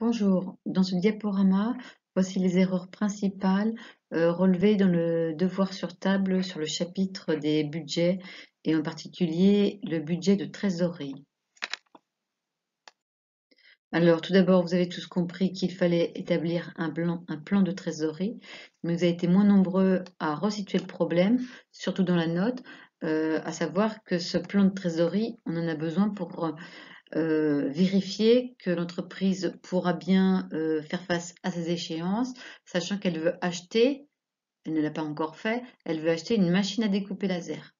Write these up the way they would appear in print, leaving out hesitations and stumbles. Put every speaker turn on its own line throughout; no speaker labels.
Bonjour, dans ce diaporama, voici les erreurs principales relevées dans le devoir sur table sur le chapitre des budgets et en particulier le budget de trésorerie. Alors tout d'abord, vous avez tous compris qu'il fallait établir un plan de trésorerie, mais vous avez été moins nombreux à resituer le problème, surtout dans la note, à savoir que ce plan de trésorerie, on en a besoin pour vérifier que l'entreprise pourra bien faire face à ses échéances, sachant qu'elle veut acheter, elle ne l'a pas encore fait, elle veut acheter une machine à découper laser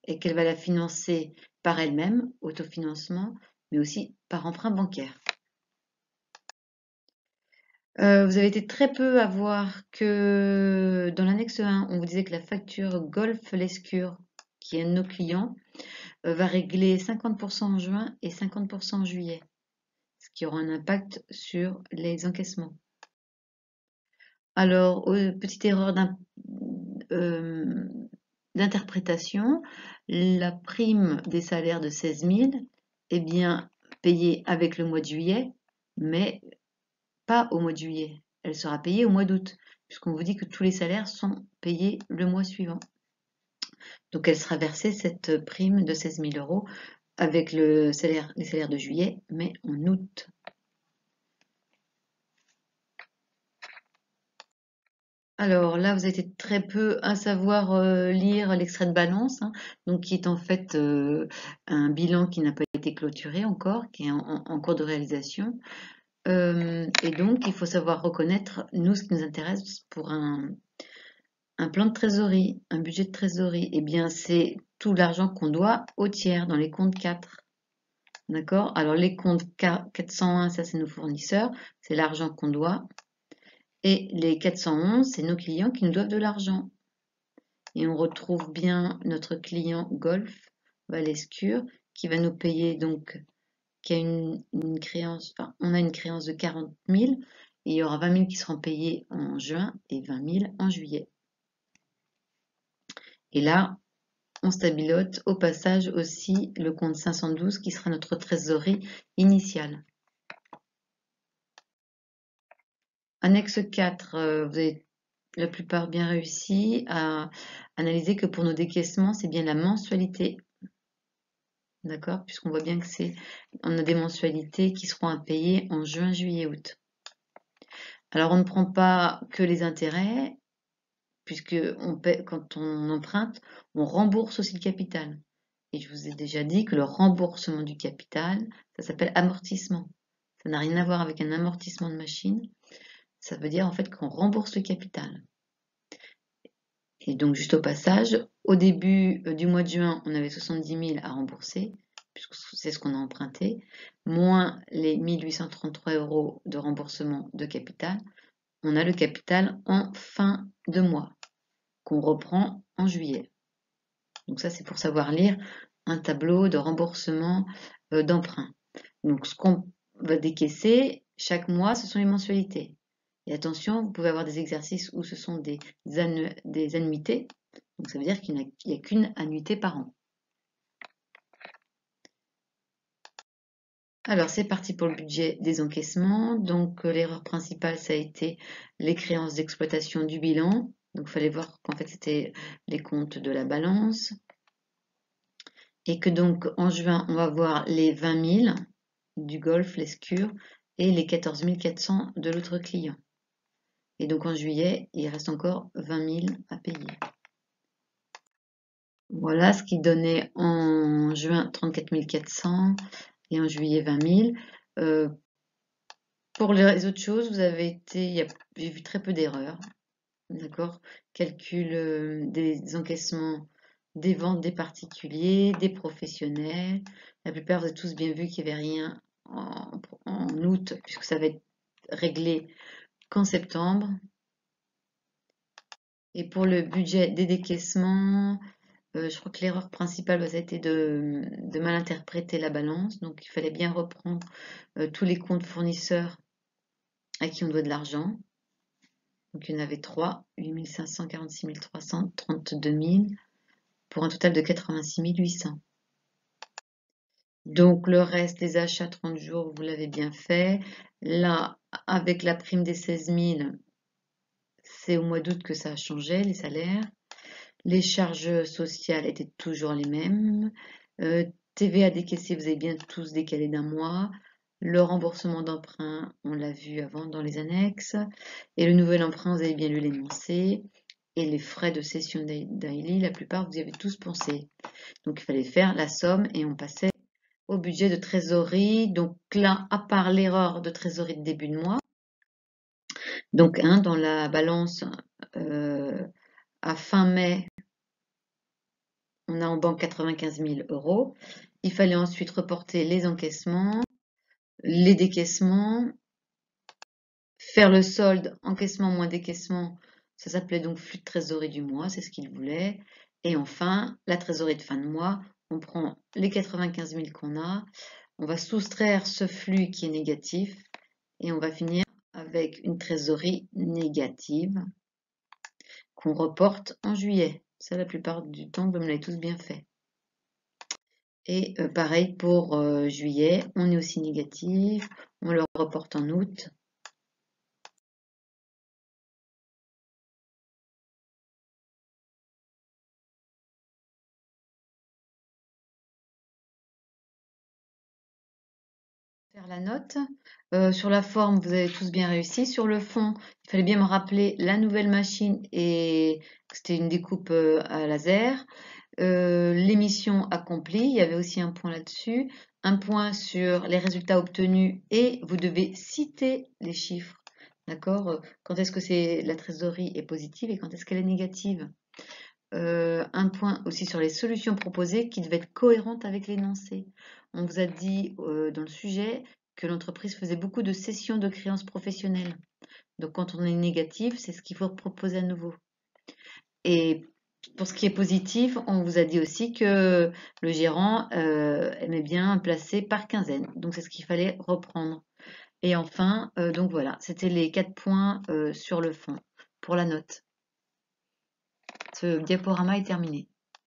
et qu'elle va la financer par elle-même, autofinancement, mais aussi par emprunt bancaire. Vous avez été très peu à voir que dans l'annexe 1, on vous disait que la facture Golf Lescure, qui est un de nos clients, va régler 50% en juin et 50% en juillet, ce qui aura un impact sur les encaissements. Alors, petite erreur d'interprétation, la prime des salaires de 16 000 est bien payée avec le mois de juillet, mais pas au mois de juillet. Elle sera payée au mois d'août, puisqu'on vous dit que tous les salaires sont payés le mois suivant. Donc, elle sera versée, cette prime de 16 000 euros, avec les salaires de juillet, mais en août. Alors là, vous avez été très peu à savoir lire l'extrait de balance, hein, donc qui est en fait un bilan qui n'a pas été clôturé encore, qui est en cours de réalisation. Et donc, il faut savoir reconnaître, nous, ce qui nous intéresse pour un plan de trésorerie, un budget de trésorerie, eh bien, c'est tout l'argent qu'on doit au tiers dans les comptes 4. D'accord? Alors, les comptes 401, ça, c'est nos fournisseurs, c'est l'argent qu'on doit. Et les 411, c'est nos clients qui nous doivent de l'argent. Et on retrouve bien notre client Golf Valescure qui va nous payer donc, qui a une créance, enfin, on a une créance de 40 000 et il y aura 20 000 qui seront payés en juin et 20 000 en juillet. Et là, on stabilote au passage aussi le compte 512 qui sera notre trésorerie initiale. Annexe 4, vous avez la plupart bien réussi à analyser que pour nos décaissements, c'est bien la mensualité. D'accord? Puisqu'on voit bien que on a des mensualités qui seront à payer en juin, juillet, août. Alors, on ne prend pas que les intérêts, puisque quand on emprunte, on rembourse aussi le capital. Et je vous ai déjà dit que le remboursement du capital, ça s'appelle amortissement. Ça n'a rien à voir avec un amortissement de machine. Ça veut dire en fait qu'on rembourse le capital. Et donc, juste au passage, au début du mois de juin, on avait 70 000 à rembourser, puisque c'est ce qu'on a emprunté, moins les 1833 euros de remboursement de capital. On a le capital en fin de mois, qu'on reprend en juillet. Donc ça, c'est pour savoir lire un tableau de remboursement d'emprunt. Donc, ce qu'on va décaisser chaque mois, ce sont les mensualités. Et attention, vous pouvez avoir des exercices où ce sont des annuités. Donc ça veut dire qu'il n'y a qu'une annuité par an. Alors c'est parti pour le budget des encaissements. Donc l'erreur principale, ça a été les créances d'exploitation du bilan. Donc il fallait voir qu'en fait c'était les comptes de la balance. Et que donc en juin, on va voir les 20 000 du Golf, l'Escure, et les 14 400 de l'autre client. Et donc en juillet, il reste encore 20 000 à payer. Voilà ce qui donnait en juin 34 400 et en juillet 20 000. Pour les autres choses, j'ai vu très peu d'erreurs. D'accord? Calcul des encaissements des ventes des particuliers, des professionnels. La plupart, vous avez tous bien vu qu'il n'y avait rien en août, puisque ça va être réglé qu'en septembre. Et pour le budget des décaissements, je crois que l'erreur principale ça a été de mal interpréter la balance. Donc, il fallait bien reprendre tous les comptes fournisseurs à qui on doit de l'argent. Donc, il y en avait 3, 8 500, 46 300, 32 000, pour un total de 86 800. Donc le reste, les achats 30 jours, vous l'avez bien fait. Là, avec la prime des 16 000, c'est au mois d'août que ça a changé, les salaires. Les charges sociales étaient toujours les mêmes. TVA décaissée, vous avez bien tous décalé d'un mois. Le remboursement d'emprunt, on l'a vu avant dans les annexes. Et le nouvel emprunt, vous avez bien lu l'énoncé. Et les frais de cession daily, la plupart, vous y avez tous pensé. Donc il fallait faire la somme et on passait au budget de trésorerie. Donc là, à part l'erreur de trésorerie de début de mois, donc dans la balance euh, à fin mai, on a en banque 95 000 euros. Il fallait ensuite reporter les encaissements, les décaissements, faire le solde, encaissement moins décaissement. Ça s'appelait donc flux de trésorerie du mois, c'est ce qu'il voulait. Et enfin, la trésorerie de fin de mois, on prend les 95 000 qu'on a, on va soustraire ce flux qui est négatif et on va finir avec une trésorerie négative qu'on reporte en juillet. Ça, la plupart du temps, vous me l'avez tous bien fait. Et pareil pour juillet, on est aussi négatif, on le reporte en août. Faire la note. Sur la forme, vous avez tous bien réussi. Sur le fond, il fallait bien me rappeler la nouvelle machine et que c'était une découpe à laser. L'émission accomplie, il y avait aussi un point là-dessus. Un point sur les résultats obtenus et vous devez citer les chiffres. D'accord? Quand est-ce que la trésorerie est positive et quand est-ce qu'elle est négative? Un point aussi sur les solutions proposées qui devaient être cohérentes avec l'énoncé. On vous a dit dans le sujet que l'entreprise faisait beaucoup de cessions de créances professionnelles. Donc quand on est négatif, c'est ce qu'il faut proposer à nouveau. Et pour ce qui est positif, on vous a dit aussi que le gérant aimait bien placer par quinzaine. Donc c'est ce qu'il fallait reprendre. Et enfin, donc voilà, c'était les 4 points sur le fond pour la note. Ce diaporama est terminé.